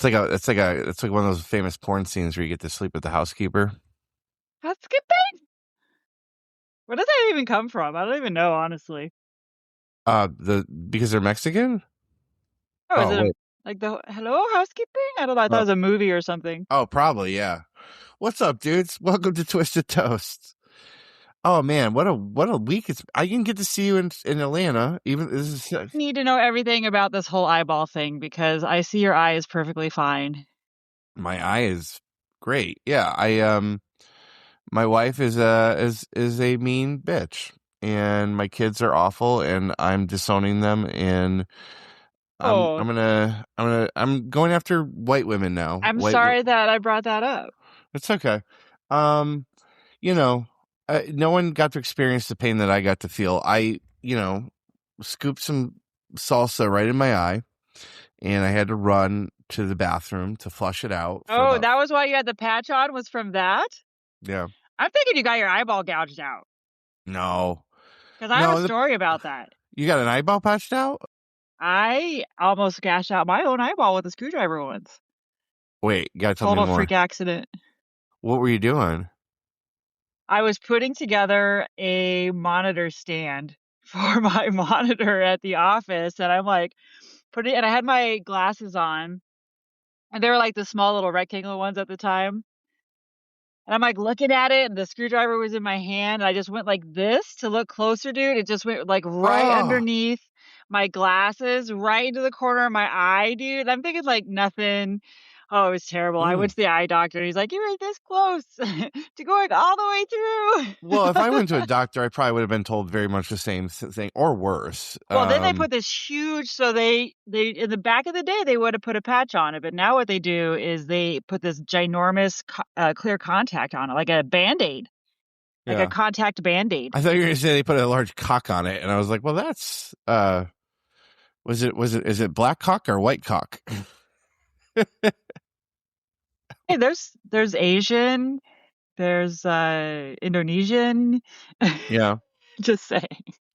It's like one of those famous porn scenes where you get to sleep with the housekeeper. Housekeeping? Where does that even come from? I don't even know, honestly. Because they're Mexican. Oh, is Oh it wait. like the hello housekeeping? I don't know. I thought it Oh, was a movie or something. oh, probably yeah. What's up, dudes? Welcome to Twisted Toast. Oh man, what a week! I didn't get to see you in Atlanta. Even this is Need to know everything about this whole eyeball thing because I see your eye is perfectly fine. my eye is great. Yeah, my wife is a mean bitch, and my kids are awful, and I'm disowning them, and Oh, I'm going after white women now. I'm sorry that I brought that up. It's okay. Um, you know, no one got to experience the pain that I got to feel. I scooped some salsa right in my eye, and I had to run to the bathroom to flush it out for Oh, about that was why you had the patch on, was from that? yeah. I'm thinking you got your eyeball gouged out No, because I have a no, story about that. you got an eyeball patched out. I almost gashed out my own eyeball with a screwdriver once. Wait, you gotta tell me Total more. freak accident. What were you doing? I was putting together a monitor stand for my monitor at the office, and I'm like, and I had my glasses on, and they were like the small little rectangle ones at the time. And I'm like looking at it, and the screwdriver was in my hand, and I just went like this to look closer, dude. It just went like right Oh, underneath my glasses, right into the corner of my eye, dude. I'm thinking like nothing. Oh, it was terrible. I went mm. to the eye doctor, and he's like, "You were this close to going all the way through." Well, if I went to a doctor, I probably would have been told very much the same thing or worse. Well, then they put this huge, so they in the back of the day they would have put a patch on it, but now what they do is they put this ginormous clear contact on it, like a Band-Aid, like a Yeah, contact Band-Aid. I thought you were going to say they put a large cock on it, and I was like, well, that's is it black cock or white cock? Hey, there's Asian, there's Indonesian. Yeah. Just saying.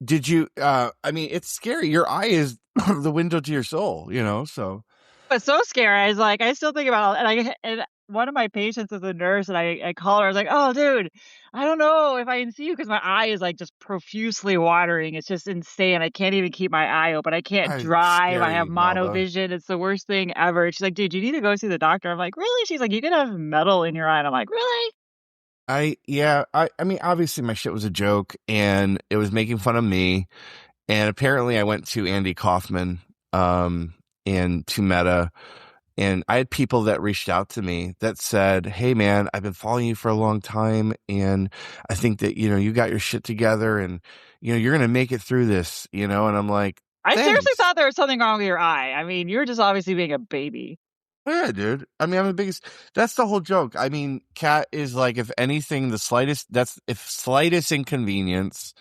Did you? I mean, it's scary. Your eye is the window to your soul. So But so scary. I was like, I still think about it. And one of my patients is a nurse, and I call her. I was like, "Oh, dude, I don't know if I can see you because my eye is like just profusely watering. It's just insane. I can't even keep my eye open. I can't drive. I have scary, Melba. monovision. It's the worst thing ever." She's like, "Dude, you need to go see the doctor." I'm like, "Really?" She's like, "You could have metal in your eye." And I'm like, "Really?" I mean, obviously my shit was a joke, and it was making fun of me. And apparently, I went to Andy Kaufman, and to Meta. And I had people that reached out to me that said, "Hey man, I've been following you for a long time. And I think that, you got your shit together, and, you're going to make it through this, and I'm like, I seriously thanks. thought there was something wrong with your eye. I mean, you're just obviously being a baby. Yeah, dude. I mean, I'm the biggest, that's the whole joke. I mean, Kat is like, if anything, if slightest inconvenience.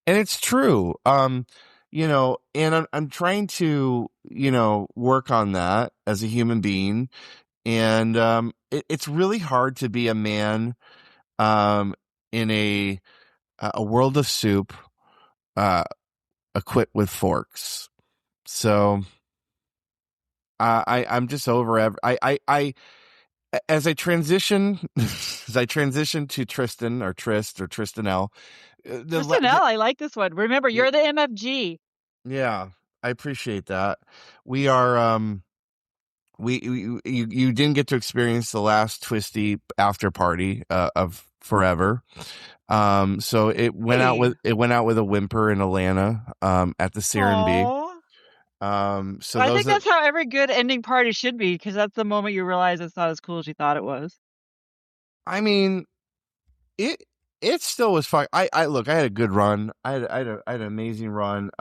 And it's true. And I'm trying to, work on that as a human being. And it's really hard to be a man in a world of soup, equipped with forks. So I'm just over as I transition to Tristan or Trist or Tristanelle. Listen, L, I like this one. Remember, you're the MFG. Yeah, I appreciate that. We are you didn't get to experience the last Twisty after party of forever. So it went out with a whimper in Atlanta at the C&B. So I think that's how every good ending party should be, because that's the moment you realize it's not as cool as you thought it was. I mean, it still was fun. I look, I had a good run. I had an amazing run.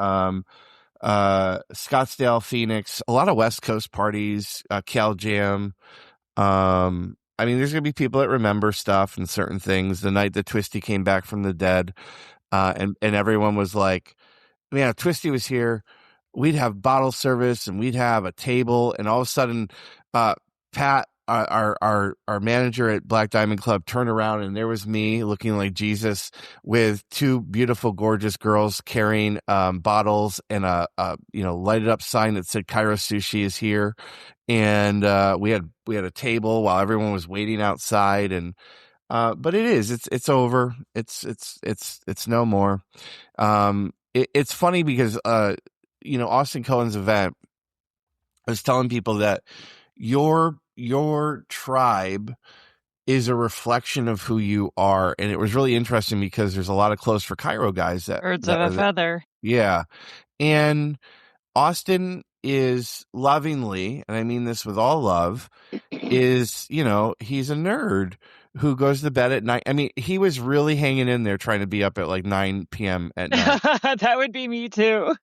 Scottsdale, Phoenix, a lot of West Coast parties, Cal Jam. I mean, there's gonna be people that remember stuff and certain things. The night that Twisty came back from the dead, and everyone was like, "Man, if Twisty was here, we'd have bottle service and we'd have a table." And all of a sudden, Pat our manager at Black Diamond Club turned around, and there was me looking like Jesus with two beautiful, gorgeous girls carrying bottles and a lighted up sign that said Cairo Sushi is here. And we had a table while everyone was waiting outside. And but it's over. It's no more. It's funny because Austin Cohen's event, I was telling people that your tribe is a reflection of who you are. And it was really interesting because there's a lot of clothes for Cairo guys Birds of a feather. yeah. And Austin is lovingly, and I mean this with all love, is, he's a nerd who goes to bed at night. I mean, he was really hanging in there trying to be up at like 9 p.m. at night. That would be me too.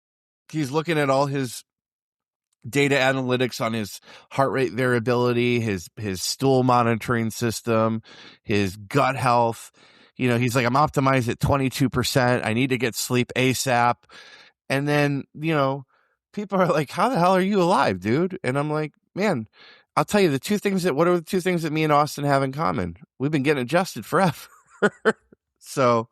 He's looking at all his data analytics on his heart rate variability, his stool monitoring system, his gut health. He's like, I'm optimized at 22%. I need to get sleep ASAP. And then, people are like, how the hell are you alive, dude? And I'm like, man, I'll tell you what are the two things that me and Austin have in common? We've been getting adjusted forever. So,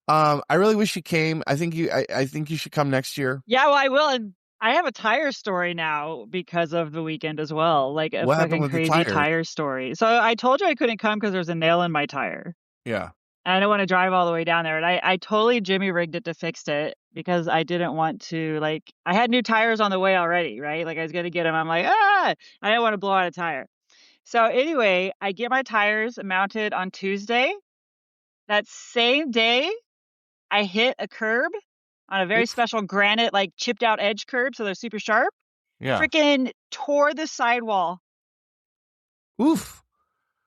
I really wish you came. I think you should come next year. Yeah, well, I will. And I have a tire story now because of the weekend as well. Like a fucking crazy tire story. So I told you I couldn't come because there's a nail in my tire. Yeah. And I don't want to drive all the way down there. And I totally Jimmy rigged it to fix it because I didn't want to, I had new tires on the way already, right? Like I was going to get them. I'm like, I didn't want to blow out a tire. So anyway, I get my tires mounted on Tuesday. That same day, I hit a curb on a very special granite, chipped out edge curb. So they're super sharp. Yeah. Freaking tore the sidewall. Oof.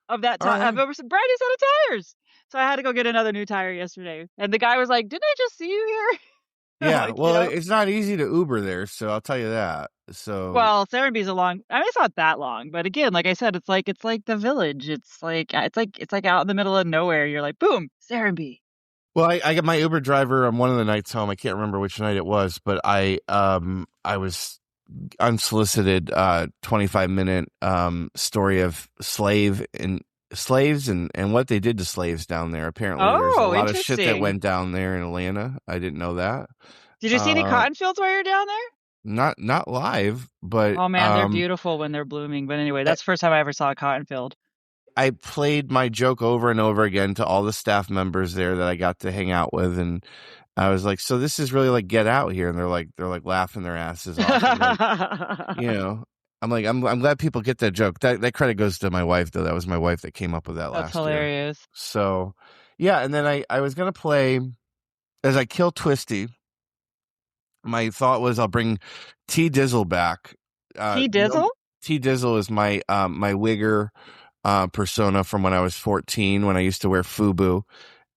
Of that tire. I've over some brand new set of tires. So I had to go get another new tire yesterday. And the guy was like, didn't I just see you here? Yeah. It's not easy to Uber there. So I'll tell you that. So. Well, Serenbe's it's not that long. But again, like I said, it's like the village. It's like out in the middle of nowhere. You're like, boom, Serenbe. Well, I got my Uber driver on one of the nights home. I can't remember which night it was, but I was unsolicited 25-minute story of slaves and what they did to slaves down there. Apparently there's a lot of shit that went down there in Atlanta. I didn't know that. Did you see any cotton fields while you're down there? Not live, but oh man, they're beautiful when they're blooming. But anyway, that's the first time I ever saw a cotton field. I played my joke over and over again to all the staff members there that I got to hang out with, and I was like, so this is really like Get Out here. And they're like laughing their asses off. I'm like, I'm glad people get that joke. That credit goes to my wife, though. That was my wife that came up with that last year. That's hilarious. So, yeah. And then I was going to play, as I kill Twisty, my thought was I'll bring T Dizzle back. T Dizzle? T Dizzle is my wigger persona from when I was 14, when I used to wear FUBU.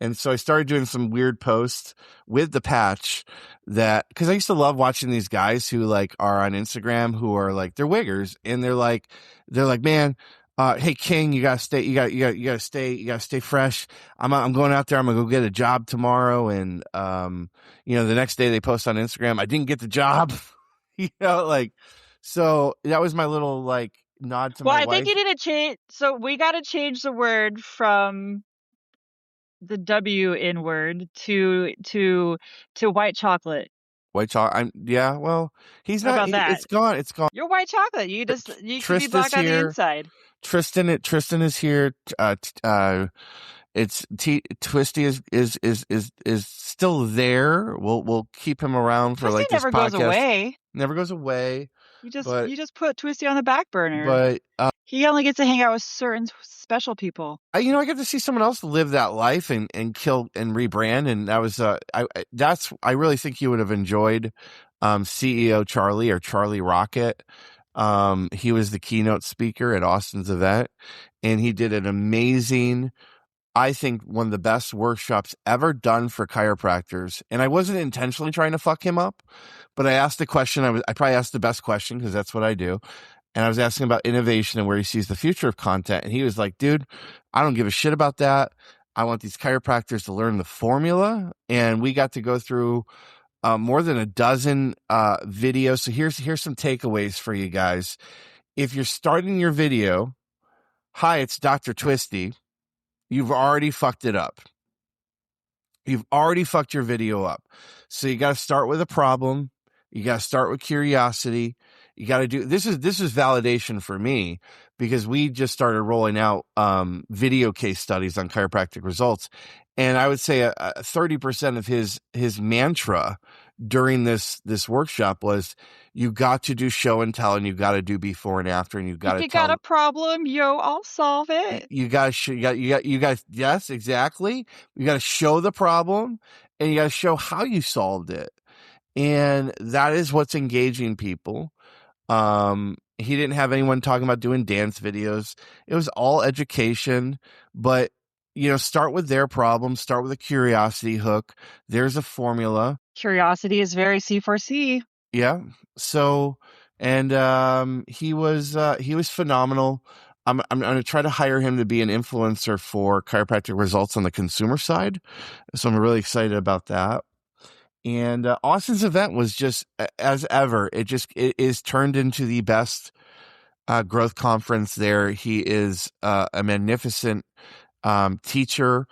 And so I started doing some weird posts with the patch because I used to love watching these guys who are on Instagram who are they're wiggers, and they're like, man, hey King, you gotta stay fresh. I'm going out there. I'm gonna go get a job tomorrow. And the next day they post on Instagram, I didn't get the job. So that was my little nod to my wife. Well, I think you need to change. So we got to change the word from the W in word to white chocolate. White chocolate. Yeah. Well, he's not. About that? It's gone. It's gone. You're white chocolate. You can be black on the inside. Tristan is here. It's Twisty is still there. We'll keep him around for Twisty this never podcast. Goes away. Never goes away. You just put Twisty on the back burner. But he only gets to hang out with certain special people. I get to see someone else live that life and kill and rebrand, and that was I really think you would have enjoyed CEO Charlie or Charlie Rocket. He was the keynote speaker at Austin's event, and he did an amazing, I think one of the best workshops ever done for chiropractors. And I wasn't intentionally trying to fuck him up, but I asked the question. I probably asked the best question because that's what I do. And I was asking about innovation and where he sees the future of content. And he was like, dude, I don't give a shit about that. I want these chiropractors to learn the formula. And we got to go through more than a dozen videos. So here's some takeaways for you guys. If you're starting your video, hi, it's Dr. Twisty. You've already fucked it up. You've already fucked your video up. So you got to start with a problem. You got to start with curiosity. You got to do this is validation for me because we just started rolling out video case studies on chiropractic results. And I would say 30% of his mantra during this workshop was you got to do show and tell, and you got to do before and after, and you got If to you got tell. a problem, yo, I'll solve it. You got to yes, exactly. You got to show the problem, and you got to show how you solved it, and that is what's engaging people. He didn't have anyone talking about doing dance videos. It was all education, but start with their problem, start with a curiosity hook. There's a formula. Curiosity is very C4C. Yeah. So, and he was phenomenal. I'm going to try to hire him to be an influencer for chiropractic results on the consumer side. So I'm really excited about that. And Austin's event was just, as ever, it is turned into the best growth conference there. He is a magnificent teacher.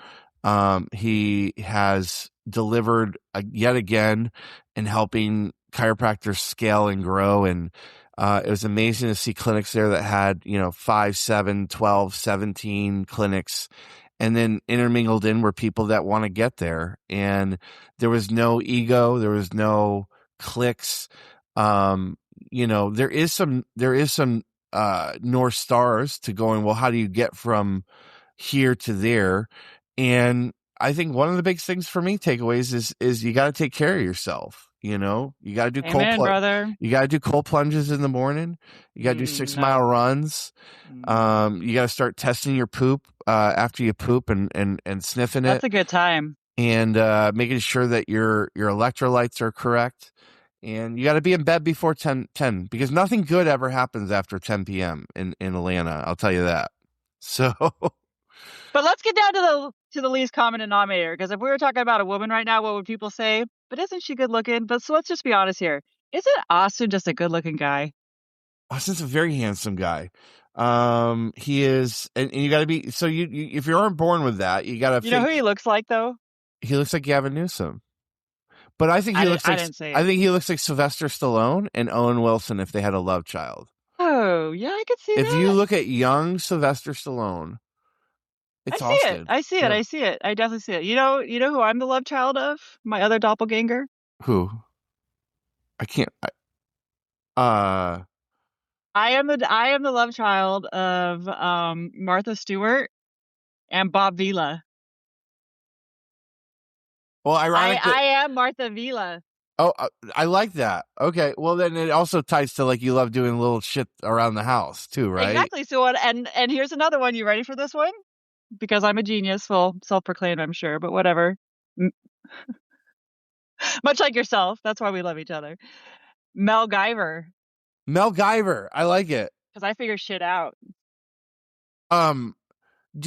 He has delivered yet again in helping chiropractors scale and grow. And it was amazing to see clinics there that had, 5, 7, 12, 17 clinics. And then intermingled in were people that want to get there. And there was no ego. There was no clicks. There is some North Stars to going, well, how do you get from here to there? And I think one of the big things for me takeaways is you got to take care of yourself. You got to do brother. You got to do cold plunges in the morning. You got to do 6-mile runs. You got to start testing your poop after you poop and sniffing it. That's a good time. And making sure that your electrolytes are correct. And you got to be in bed before 10 because nothing good ever happens after 10 p.m. in Atlanta. I'll tell you that. So, but let's get down to the least common denominator, because if we were talking about a woman right now, what would people say? But isn't she good looking? But so let's just be honest here. Isn't Austin just a good looking guy? Austin's a very handsome guy. He is, and you got to be. So you if you aren't born with that, you got to. You know who he looks like though? He looks like Gavin Newsom. But I think he looks like Sylvester Stallone and Owen Wilson if they had a love child. Oh, yeah, I could see that. If you look at young Sylvester Stallone, it's Austin. I see it. I definitely see it. You know who I'm the love child of? My other doppelganger? Who? I can't. I am the love child of Martha Stewart and Bob Vila. Well, ironically, I am Martha Vila. Oh, I like that. Okay, well then it also ties to like you love doing little shit around the house too, right? Exactly. So and here's another one. You ready for this one? Because I'm a genius, well, self-proclaimed, I'm sure, but whatever. Much like yourself. That's why we love each other. Mel Guyver. I like it. Because I figure shit out. Do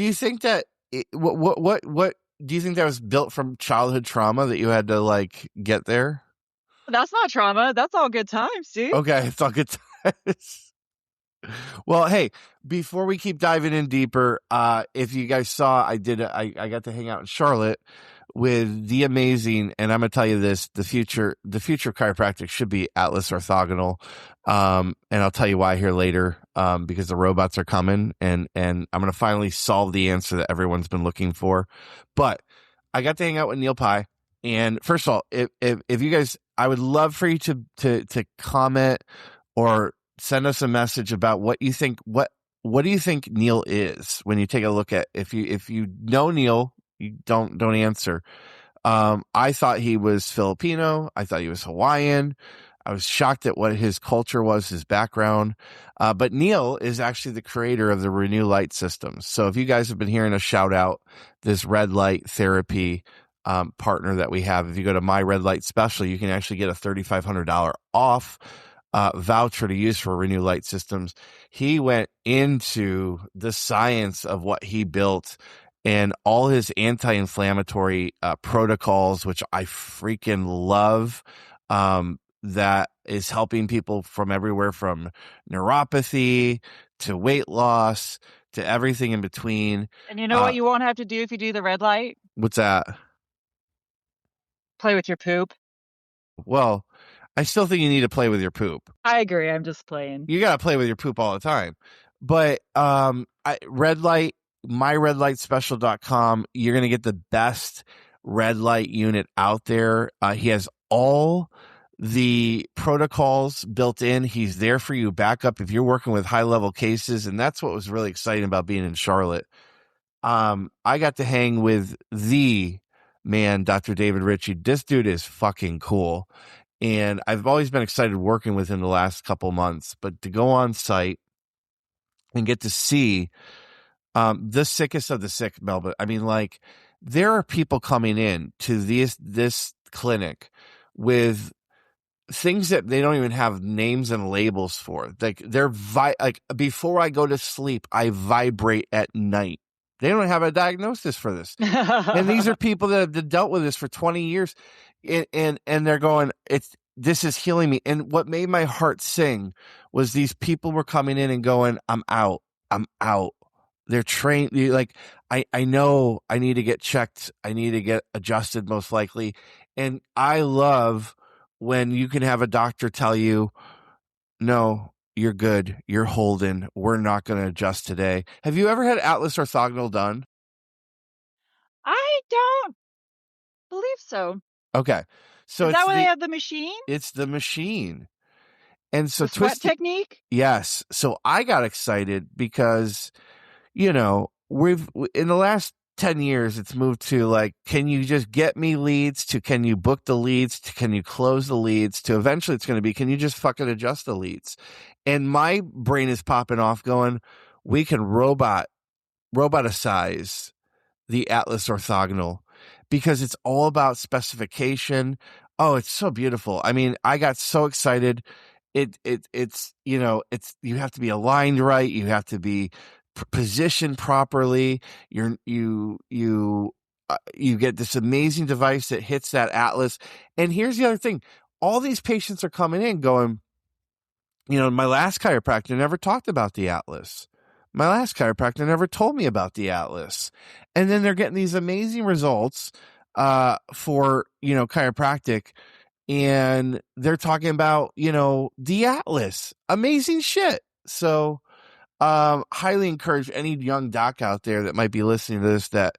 you think that what do you think that was built from childhood trauma that you had to like get there? That's not trauma. That's all good times, dude. Okay, it's all good times. Well, hey, before we keep diving in deeper, if you guys saw, I got to hang out in Charlotte with the amazing, and I'm gonna tell you this: the future of chiropractic should be Atlas Orthogonal, and I'll tell you why here later, because the robots are coming, and I'm gonna finally solve the answer that everyone's been looking for. But I got to hang out with Neil Pye, and first of all, if you guys, I would love for you to comment or send us a message about what you think. What do you think Neil is when you take a look at if you know Neil, you don't answer. I thought he was Filipino. I thought he was Hawaiian. I was shocked at what his culture was, his background. But Neil is actually the creator of the Renew Light systems. So if you guys have been hearing us shout out this red light therapy partner that we have, if you go to My Red Light Special, you can actually get a $3,500 off voucher to use for Renew Light Systems. He went into the science of what he built and all his anti-inflammatory protocols, which I freaking love, that is helping people from everywhere from neuropathy to weight loss to everything in between. And you know what you won't have to do if you do the red light? What's that? Play with your poop. Well, I still think you need to play with your poop. I agree. I'm just playing. You got to play with your poop all the time. But red light, myredlightspecial.com, you're going to get the best red light unit out there. He has all the protocols built in. He's there for you backup if you're working with high level cases. And that's what was really exciting about being in Charlotte. I got to hang with the man, Dr. David Ritchie. This dude is fucking cool. And I've always been excited working with him the last couple months, but to go on site and get to see the sickest of the sick, Melba. I mean, like, there are people coming in to this clinic with things that they don't even have names and labels for. Like, like, before I go to sleep, I vibrate at night. They don't have a diagnosis for this. And these are people that have dealt with this for 20 years. And they're going, this is healing me. And what made my heart sing was these people were coming in and going, I'm out. They're trained. Like, I know I need to get checked. I need to get adjusted most likely. And I love when you can have a doctor tell you, no, you're good. You're holding. We're not going to adjust today. Have you ever had Atlas orthogonal done? I don't believe so. Okay. So is that where they have the machine? It's the machine. And so the sweat technique? Yes. So I got excited because, you know, we've in the last 10 years, it's moved to like, can you just get me leads, to can you book the leads, to can you close the leads, to eventually it's going to be, can you just fucking adjust the leads? And my brain is popping off going, we can roboticize the Atlas orthogonal because it's all about specification. Oh, it's so beautiful. I mean, I got so excited. It's, you know, you have to be aligned right. You have to be positioned properly. You get this amazing device that hits that Atlas. And here's the other thing. All these patients are coming in going, you know, my last chiropractor never talked about the Atlas. My last chiropractor never told me about the Atlas. And then they're getting these amazing results for, you know, chiropractic. And they're talking about, you know, the Atlas. Amazing shit. So highly encourage any young doc out there that might be listening to this that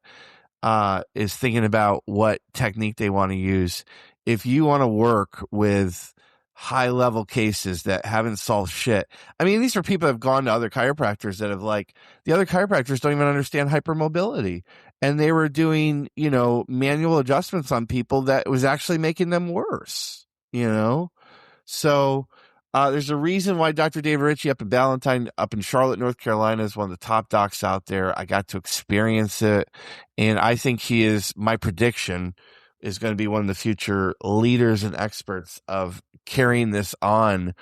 is thinking about what technique they want to use. If you want to work with high level cases that haven't solved shit. I mean, these are people that have gone to other chiropractors that have like, the other chiropractors don't even understand hypermobility. And they were doing, you know, manual adjustments on people that was actually making them worse, you know? So there's a reason why Dr. David Ritchie up in Charlotte, North Carolina is one of the top docs out there. I got to experience it. And I think he is, my prediction is going to be one of the future leaders and experts of carrying this on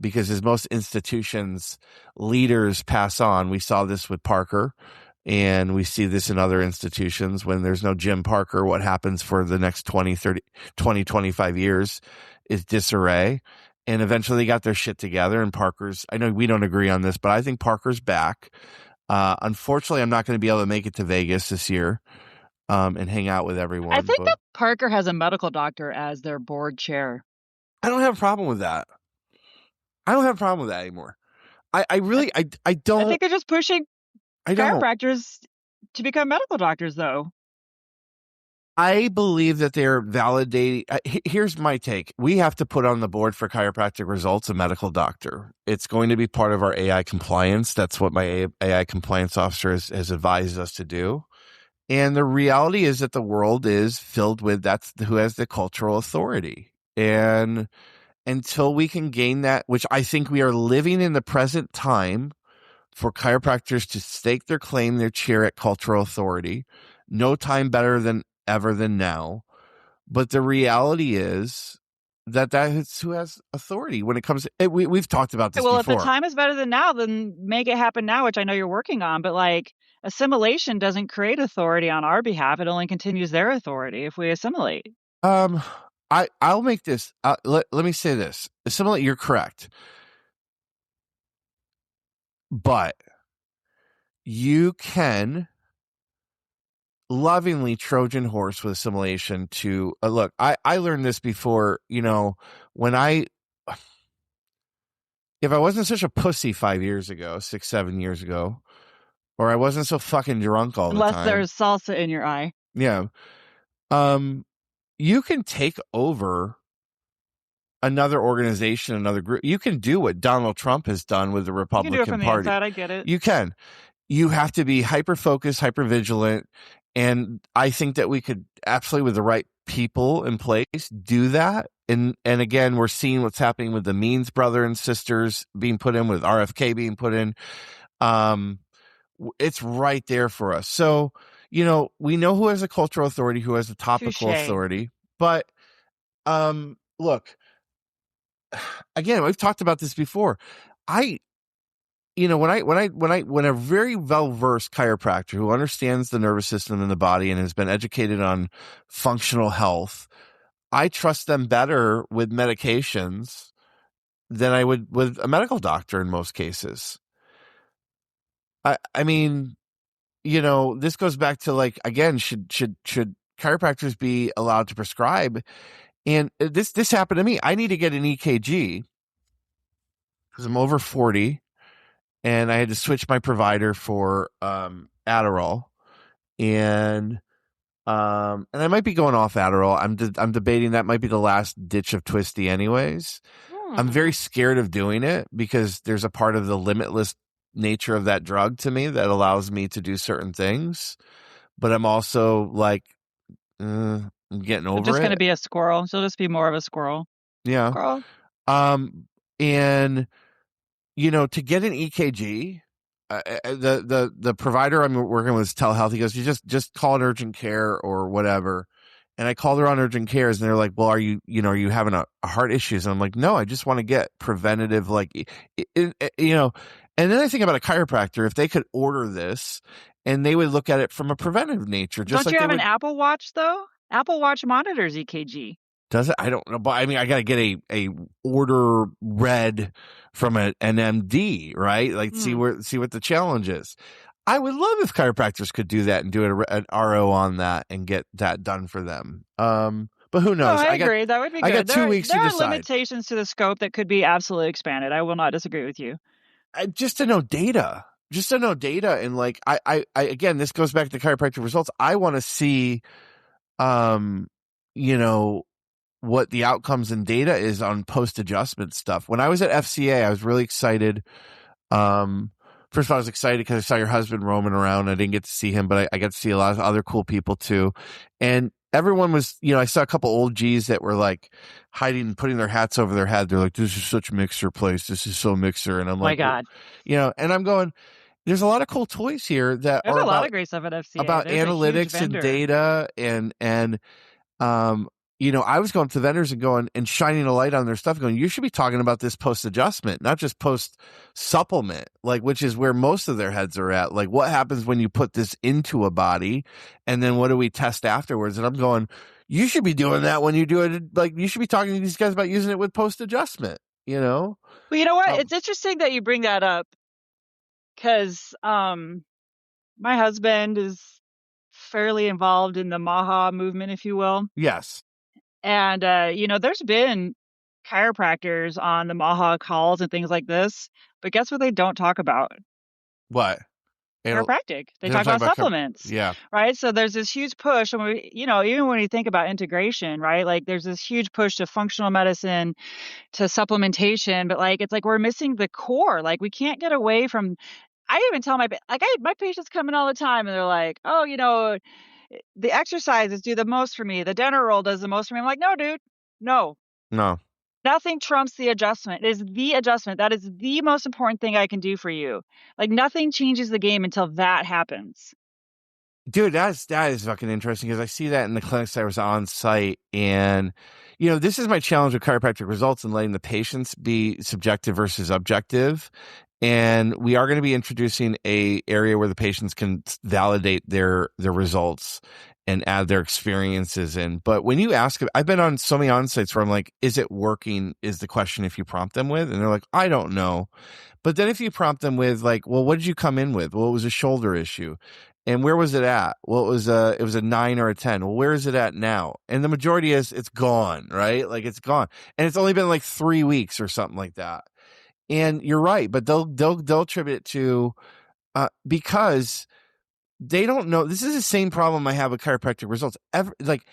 because as most institutions, leaders pass on. We saw this with Parker, and we see this in other institutions. When there's no Jim Parker, what happens for the next 20, 25 years is disarray. And eventually they got their shit together, and Parker's, I know we don't agree on this, but I think Parker's back. Unfortunately, I'm not going to be able to make it to Vegas this year and hang out with everyone. I think that Parker has a medical doctor as their board chair. I don't have a problem with that. I don't have a problem with that anymore. I don't. I think they're just pushing chiropractors to become medical doctors, though. I believe that they're validating. Here's my take. We have to put on the board for chiropractic results a medical doctor. It's going to be part of our AI compliance. That's what my AI compliance officer has advised us to do. And the reality is that the world is filled with that's who has the cultural authority. And until we can gain that, which I think we are living in the present time for chiropractors to stake their claim, their chair at cultural authority, no time better than ever than now. But the reality is that's who has authority when it comes to, we've talked about this before. If the time is better than now, then make it happen now, which I know you're working on. But like, assimilation doesn't create authority on our behalf. It only continues their authority if we assimilate. I'll make this, let me say this. Assimilate, you're correct. But you can lovingly Trojan horse with assimilation to look. I learned this before, when if I wasn't such a pussy 5 years ago, 6, 7 years ago, or I wasn't so fucking drunk all the Unless time. there's salsa in your eye. Yeah. You can take over another organization, another group. You can do what Donald Trump has done with the You can do it Republican from the Party. inside. I get it. You can. You have to be hyper focused, hyper vigilant. And I think that we could absolutely, with the right people in place, do that. And again, we're seeing what's happening with the Means brother and sisters being put in, with RFK being put in. It's right there for us. So, we know who has a cultural authority, who has a topical Touché. authority. But look, again, we've talked about this before. When a very well-versed chiropractor who understands the nervous system and the body and has been educated on functional health, I trust them better with medications than I would with a medical doctor in most cases. I mean, this goes back to, like, again, should chiropractors be allowed to prescribe? And this happened to me. I need to get an EKG because I'm over 40. And I had to switch my provider for Adderall, and I might be going off Adderall. I'm debating that might be the last ditch of Twisty, anyways. I'm very scared of doing it because there's a part of the limitless nature of that drug to me that allows me to do certain things, but I'm also like, I'm getting over it. Just going to be a squirrel. She'll just be more of a squirrel. Yeah. Squirrel. And to get an EKG, the provider I'm working with is telehealth. He goes, you just call an urgent care or whatever. And I called her on urgent cares, and they're like, well, are you having a heart issues? And I'm like, no, I just want to get preventative, and then I think about a chiropractor, if they could order this and they would look at it from a preventative nature. Just Don't you have an Apple Watch though? Apple Watch monitors EKG. Does it? I don't know. But I mean, I got to get a order read from an MD, right? Like see what the challenge is. I would love if chiropractors could do that and do an RO on that and get that done for them. But who knows? I agree. That would be good. I got 2 weeks to decide. There are limitations to the scope that could be absolutely expanded. I will not disagree with you. Just to know data. And like, I again, this goes back to chiropractic results. I want to see, what the outcomes and data is on post-adjustment stuff. When I was at FCA, I was really excited. First of all, I was excited because I saw your husband roaming around. I didn't get to see him, but I got to see a lot of other cool people too. And everyone was, I saw a couple old G's that were like hiding and putting their hats over their head. They're like, this is such a mixer place. This is so mixer. And I'm like, my God, and I'm going, there's a lot of cool toys here that there's are a lot of great stuff at FCA. About there's analytics and data I was going to vendors and going and shining a light on their stuff, going, you should be talking about this post-adjustment, not just post-supplement, like, which is where most of their heads are at. Like, what happens when you put this into a body, and then what do we test afterwards? And I'm going, you should be doing that when you do it. Like, you should be talking to these guys about using it with post-adjustment, Well, you know what? It's interesting that you bring that up because my husband is fairly involved in the Maha movement, if you will. Yes. And, there's been chiropractors on the Maha calls and things like this, but guess what they don't talk about? What? Chiropractic. They talk about supplements. Yeah. Right. So there's this huge push. And even when you think about integration, right? Like there's this huge push to functional medicine, to supplementation, but it's like we're missing the core. Like we can't get away from, I even tell my patients come in all the time and they're like, oh, the exercises do the most for me. The dinner roll does the most for me. I'm like, no, dude, no. Nothing trumps the adjustment. It is the adjustment. That is the most important thing I can do for you. Like nothing changes the game until that happens. Dude, that is fucking interesting because I see that in the clinics I was on site. And, this is my challenge with chiropractic results and letting the patients be subjective versus objective. And we are going to be introducing a area where the patients can validate their results and add their experiences in. But when you ask, I've been on so many on-sites where I'm like, is it working is the question if you prompt them with, and they're like, I don't know. But then if you prompt them with like, well, what did you come in with? Well, it was a shoulder issue. And where was it at? Well, it was a 9 or a 10. Well, where is it at now? And the majority is it's gone, right? Like it's gone. And it's only been like 3 weeks or something like that. And you're right, but they'll attribute it to because they don't know. This is the same problem I have with chiropractic results. Like,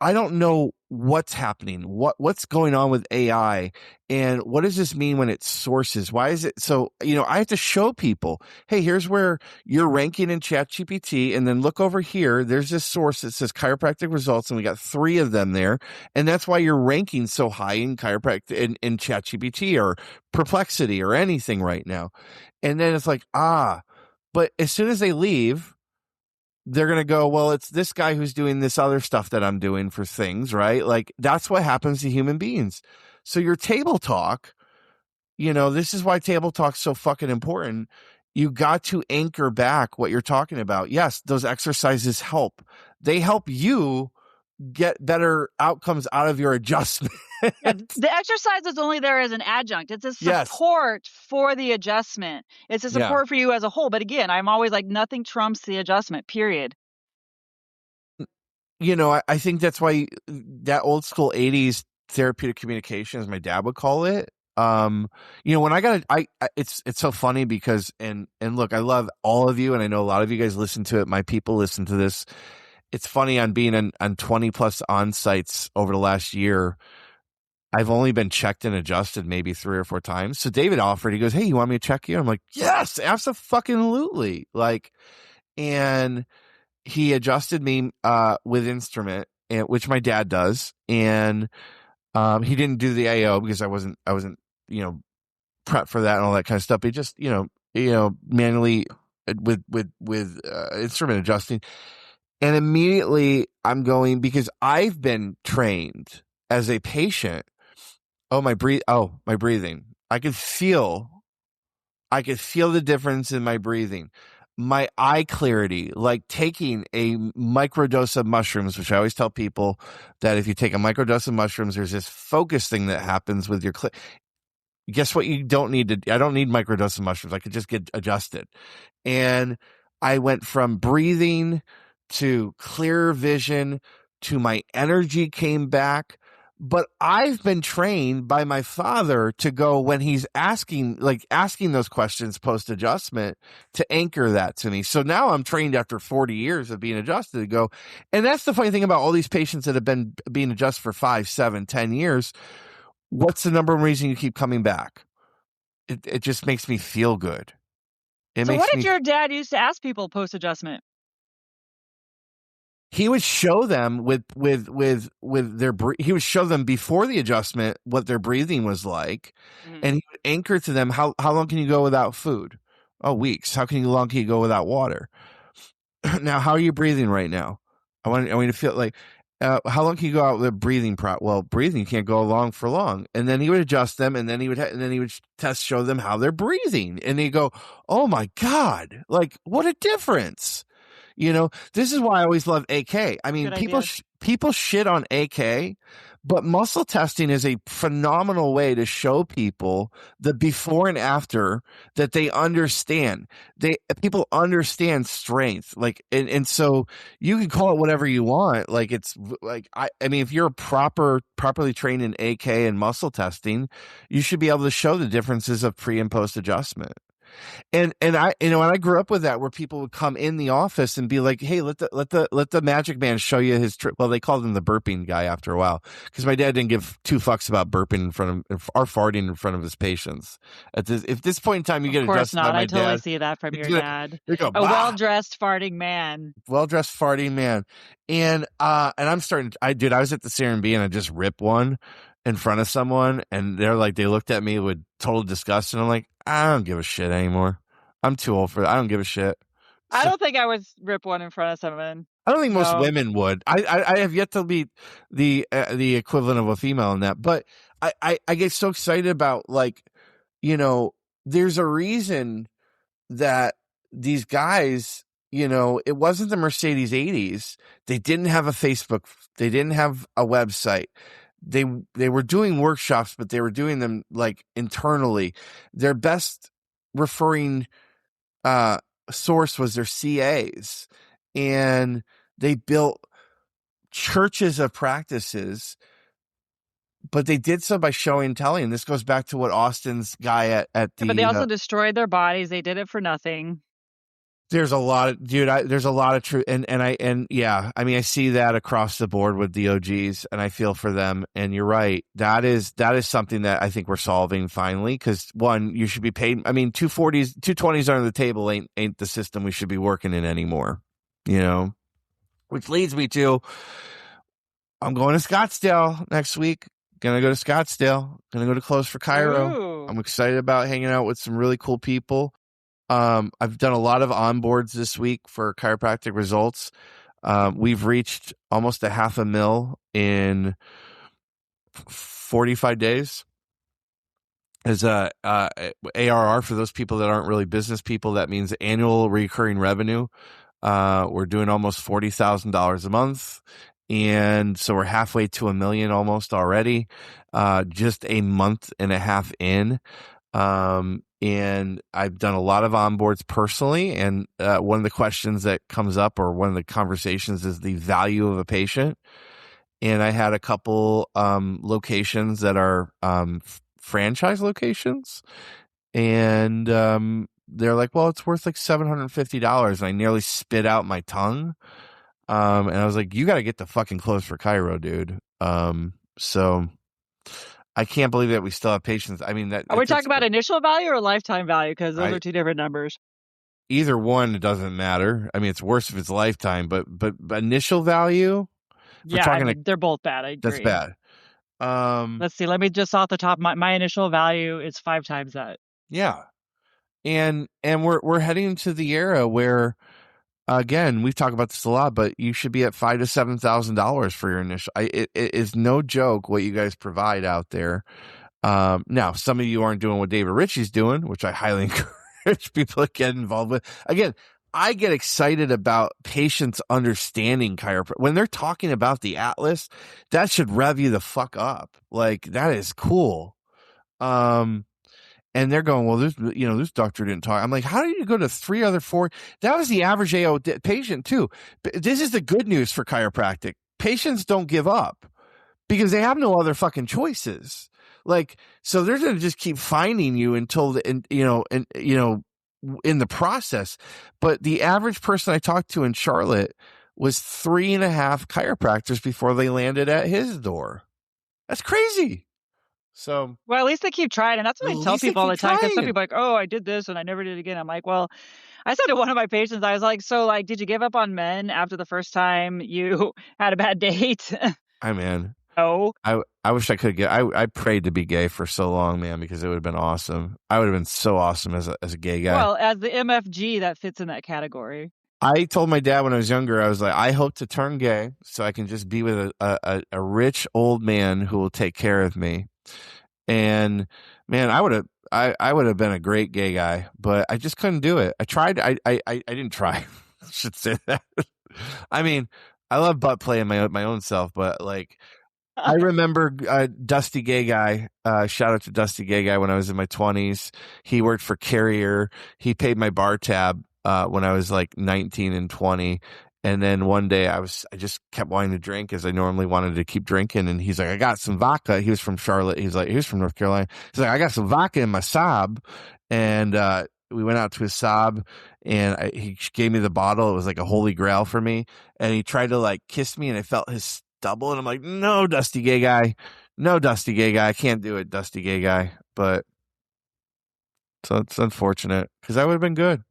I don't know what's happening, what's going on with AI, and what does this mean when it sources? Why is it so? I have to show people, hey, here's where you're ranking in ChatGPT, and then look over here. There's this source that says chiropractic results, and we got 3 of them there, and that's why you're ranking so high in chiropractic in ChatGPT or Perplexity or anything right now. And then it's like, but as soon as they leave, they're going to go, well, it's this guy who's doing this other stuff that I'm doing for things, right? Like that's what happens to human beings. So your table talk, this is why table talk's so fucking important. You got to anchor back what you're talking about. Yes, those exercises help. They help you get better outcomes out of your adjustment. Yeah, the exercise is only there as an adjunct. It's a support for the adjustment. It's a support for you as a whole. But again, I'm always like, nothing trumps the adjustment, period. I think that's why that old school 80s therapeutic communication, as my dad would call it. When it's so funny because, and look, I love all of you. And I know a lot of you guys listen to it. My people listen to this. It's funny on being on 20 plus on sites over the last year. I've only been checked and adjusted maybe 3 or 4 times. So David offered, he goes, hey, you want me to check you? I'm like, yes, absolutely. Like, and he adjusted me with instrument, which my dad does. And he didn't do the AO because I wasn't, prepped for that and all that kind of stuff. He just, manually with instrument adjusting. And immediately I'm going, because I've been trained as a patient. My breathing. I could feel the difference in my breathing. My eye clarity, like taking a microdose of mushrooms, which I always tell people that if you take a microdose of mushrooms, there's this focus thing that happens with your guess what? I don't need microdose of mushrooms. I could just get adjusted. And I went from breathing to clear vision to my energy came back. But I've been trained by my father to go when he's asking those questions post adjustment to anchor that to me. So now I'm trained after 40 years of being adjusted to go. And that's the funny thing about all these patients that have been being adjusted for 5, 7, 10 years. What's the number one reason you keep coming back? It just makes me feel good. So what did your dad used to ask people post adjustment? He would show them with their he would show them before the adjustment what their breathing was like, and he would anchor to them how long can you go without food? Oh, weeks. How long can you go without water? Now, how are you breathing right now? I want you to feel like how long can you go out with a breathing well, breathing can't go along for long. And then he would adjust them, and then he would show them how they're breathing, and they go, oh my God, like what a difference. This is why I always love AK. I mean, people shit on AK, but muscle testing is a phenomenal way to show people the before and after that they understand. People understand strength, and so you can call it whatever you want. Like it's like I mean, if you're properly trained in AK and muscle testing, you should be able to show the differences of pre and post adjustment. And I, when I grew up with that, where people would come in the office and be like, "Hey, let the magic man show you his trick." Well, they called him the burping guy after a while because my dad didn't give 2 fucks about burping in front of or farting in front of his patients. At this point in time, you get adjusted by my dad. I totally see that from your dad. A well-dressed farting man. Well-dressed farting man, and I'm starting. I was at the CRMB and I just ripped one in front of someone, and they looked at me with total disgust, and I'm like, I don't give a shit anymore. I'm too old for that. I don't give a shit. I don't think I would rip one in front of someone. I don't think most women would. I have yet to be the equivalent of a female in that, but I get so excited about there's a reason that these guys it wasn't the Mercedes 80s. They didn't have a Facebook. They didn't have a website. They were doing workshops, but they were doing them like internally. Their best referring source was their CAs, and they built churches of practices, but they did so by showing and telling. And this goes back to what Austin's guy at Yeah, but they the also destroyed their bodies. They did it for nothing. there's a lot of there's a lot of truth, and yeah, I mean, I see that across the board with the OGs, and I feel for them. And you're right, that is something that I think we're solving finally, because one, you should be paid. I mean, 240s, 220s under the table ain't the system we should be working in anymore, which leads me to, I'm going to Scottsdale next week. Gonna go to Scottsdale. Gonna go to Close for Chiro. Ooh. I'm excited about hanging out with some really cool people. I've done a lot of onboards this week for chiropractic results. We've reached almost $500,000 in 45 days as a ARR. For those people that aren't really business people, that means annual recurring revenue. We're doing almost $40,000 a month. And so we're halfway to $1 million almost already, just a month and a half in. And I've done a lot of onboards personally. And one of the questions that comes up, or one of the conversations, is the value of a patient. And I had a couple locations that are franchise locations. And they're like, well, it's worth like $750. And I nearly spit out my tongue. And I was like, you got to get the fucking Close for Chiro, dude. So I can't believe that we still have patients. I mean, Are we talking about initial value or lifetime value? Because those are two different numbers. Either one, it doesn't matter. I mean, it's worse if it's lifetime, but initial value. Yeah, I mean, they're both bad. I agree. That's bad. Let's see. Let me just off the top. My initial value is 5 times that. Yeah, and we're heading into the era where, again, we've talked about this a lot, but you should be at $5,000 to $7,000 for your initial. It is no joke what you guys provide out there. Now, some of you aren't doing what David Ritchie's doing, which I highly encourage people to get involved with. Again, I get excited about patients understanding chiropractic. When they're talking about the Atlas, that should rev you the fuck up. Like, that is cool. And they're going, well, this doctor didn't talk. I'm like, how did you go to 3 other 4? That was the average AO patient too. This is the good news for chiropractic. Patients don't give up because they have no other fucking choices. Like, so they're going to just keep finding you until in the process. But the average person I talked to in Charlotte was 3.5 chiropractors before they landed at his door. That's crazy. So, well, at least they keep trying. And that's what I tell people all the time. Because some people are like, oh, I did this and I never did it again. I'm like, well, I said to one of my patients, I was like, so like, did you give up on men after the first time you had a bad date? I mean, no. I wish I could get, I prayed to be gay for so long, man, because it would have been awesome. I would have been so awesome as a gay guy. Well, as the MFG, that fits in that category. I told my dad when I was younger, I was like, I hope to turn gay so I can just be with a rich old man who will take care of me. And man, I would have been a great gay guy, but I just couldn't do it. I tried. I didn't try. I should say that. I mean, I love butt play in my own self, but like, I remember Dusty Gay Guy. Shout out to Dusty Gay Guy when I was in my 20s. He worked for Carrier. He paid my bar tab when I was like 19 and 20. And then one day I just kept wanting to drink, as I normally wanted to keep drinking. And he's like, I got some vodka. He was from Charlotte. He was from North Carolina. He's like, I got some vodka in my Saab. And we went out to his Saab, and he gave me the bottle. It was like a holy grail for me. And he tried to like kiss me, and I felt his stubble. And I'm like, no, Dusty Gay Guy. No, Dusty Gay Guy. I can't do it, Dusty Gay Guy. But so it's unfortunate, because I would have been good.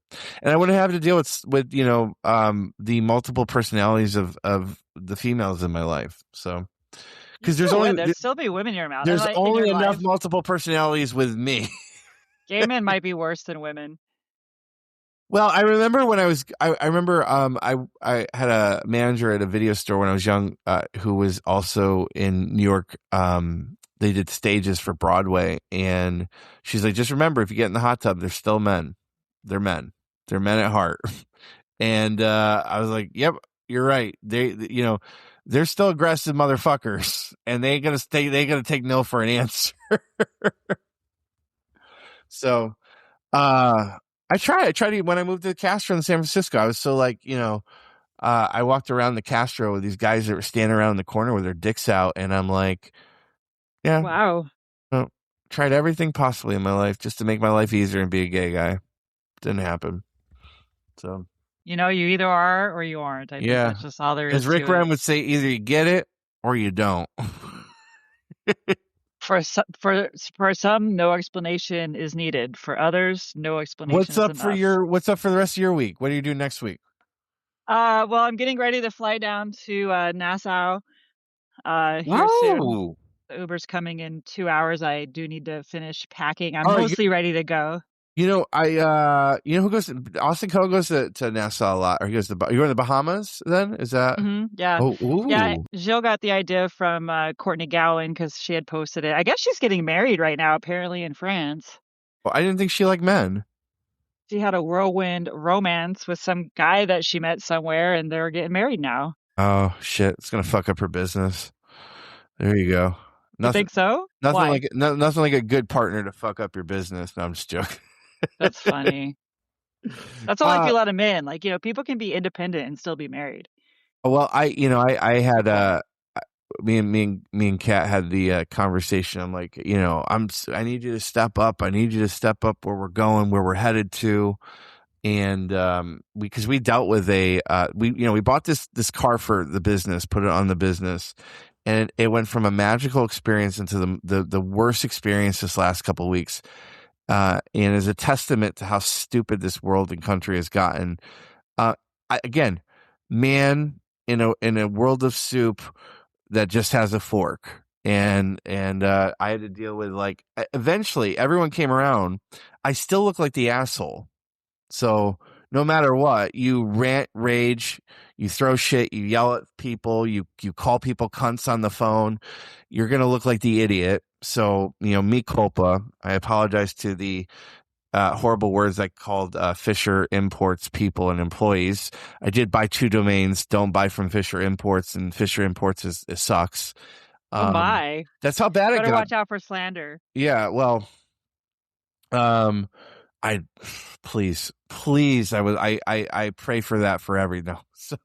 And I wouldn't have to deal with the multiple personalities of the females in my life. So, because there'd still be women in your mouth. There's only enough multiple personalities with me. Gay men might be worse than women. Well, I remember when I had a manager at a video store when I was young, who was also in New York. They did stages for Broadway, and she's like, just remember, if you get in the hot tub, they're still men. They're men. They're men at heart. And I was like, yep, you're right. They're still aggressive motherfuckers, and they gonna take no for an answer. So I tried to, when I moved to Castro in San Francisco, I was so like, I walked around the Castro with these guys that were standing around in the corner with their dicks out, and I'm like, yeah, Wow. well, tried everything possibly in my life just to make my life easier and be a gay guy. Didn't happen. So You either are or you aren't. I think yeah, that's just all there as is Rick to Rem it. would say, either you get it or you don't. For some, no explanation is needed. For others, no explanation is enough. What's up for the rest of your week? What are you doing next week? Well, I'm getting ready to fly down to Nassau here soon. Wow. The Uber's coming in 2 hours. I do need to finish packing. I'm Oh, mostly ready to go. who goes Austin Cohen goes to Nassau a lot, or he goes to you're in the Bahamas then? Is that Yeah. oh Yeah, ooh. Jill got the idea from Courtney Gowan because she had posted it. I guess she's getting married right now, apparently in France. Well, I didn't think she liked men. She had a whirlwind romance with some guy that she met somewhere, and they're getting married now. Oh shit, it's gonna fuck up her business. There you go. You Nothing think so? nothing Why? like nothing like a good partner to fuck up your business. No, I'm just joking. That's funny. That's how I feel about men. Like, people can be independent and still be married. Well, I had me and Kat had the conversation. I'm like, I need you to step up. I need you to step up where we're going, where we're headed to. And because we dealt with we bought this car for the business, put it on the business, and it went from a magical experience into the worst experience this last couple of weeks. And as a testament to how stupid this world and country has gotten. Again, man in a world of soup that just has a fork. And I had to deal with, like, eventually everyone came around. I still look like the asshole. So no matter what, you rant, rage, you throw shit, you yell at people, you call people cunts on the phone, you're going to look like the idiot. So, me culpa. I apologize to the horrible words I called Fisher Imports people and employees. I did buy 2 domains. Don't buy from Fisher Imports, and Fisher Imports it sucks. Oh my. That's how bad it Better got. watch out for slander. Yeah, well, I please, I pray for that for every no. So,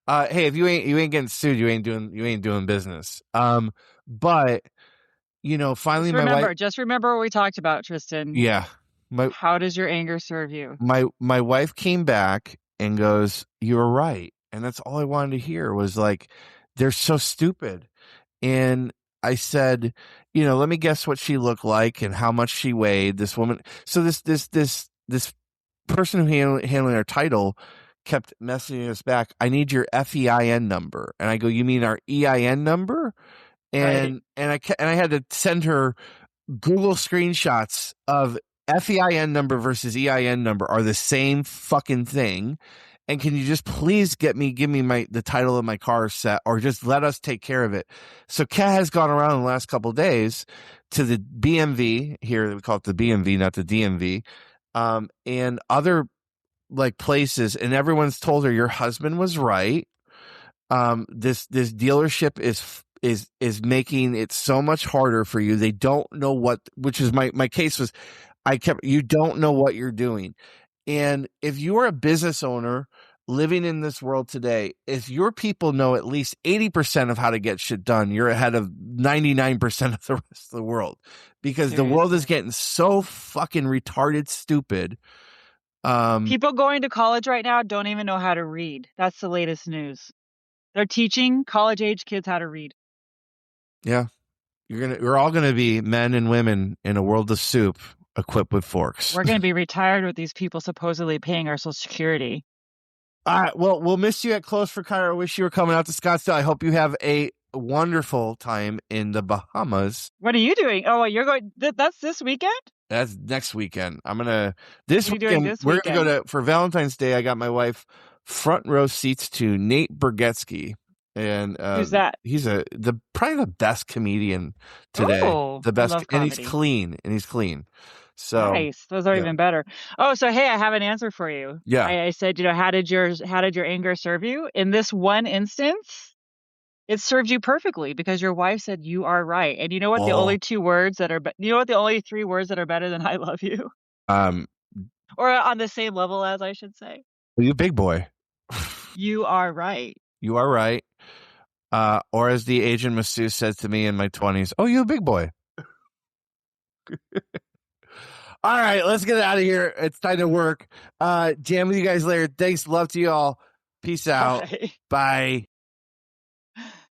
hey, if you ain't getting sued, you ain't doing business. But finally, my wife. Just remember what we talked about, Tristan. Yeah, how does your anger serve you? My wife came back and goes, "You were right," and that's all I wanted to hear was like, "They're so stupid." And I said, let me guess what she looked like and how much she weighed. This woman. So this person who handling our title kept messaging us back. I need your FEIN number, and I go, "You mean our EIN number?" And right. I had to send her Google screenshots of FEIN number versus EIN number are the same fucking thing. And can you just please give me the title of my car set, or just let us take care of it? So Kat has gone around in the last couple of days to the BMV here. We call it the BMV, not the DMV, and other like places. And everyone's told her your husband was right. This dealership is making it so much harder for you. They don't know which is my case was, you don't know what you're doing. And if you are a business owner living in this world today, if your people know at least 80% of how to get shit done, you're ahead of 99% of the rest of the world, because the world is getting so fucking retarded stupid. People going to college right now don't even know how to read. That's the latest news. They're teaching college age kids how to read. Yeah. We're all going to be men and women in a world of soup equipped with forks. We're going to be retired with these people supposedly paying our Social Security. All right. Well, we'll miss you at Close for Cairo. I wish you were coming out to Scottsdale. I hope you have a wonderful time in the Bahamas. What are you doing? Oh, you're going. That's this weekend? That's next weekend. This weekend. We're going to go for Valentine's Day. I got my wife front row seats to Nate Bargatze. And who's that? He's probably the best comedian today. Oh, the best, I love and comedy. he's clean. So, Nice. Those are yeah. even better. Oh, so hey, I have an answer for you. Yeah. I said, how did your anger serve you? In this one instance, it served you perfectly because your wife said you are right. And you know what? The Oh, only two words that are, you know what? The only three words that are better than I love you, um, or on the same level as, I should say. you big boy. You are right. You are right. Or as the Asian masseuse said to me in my 20s, oh, you a big boy. All right, let's get out of here. It's time to work. Jam with you guys later. Thanks. Love to you all. Peace out. Bye. Bye.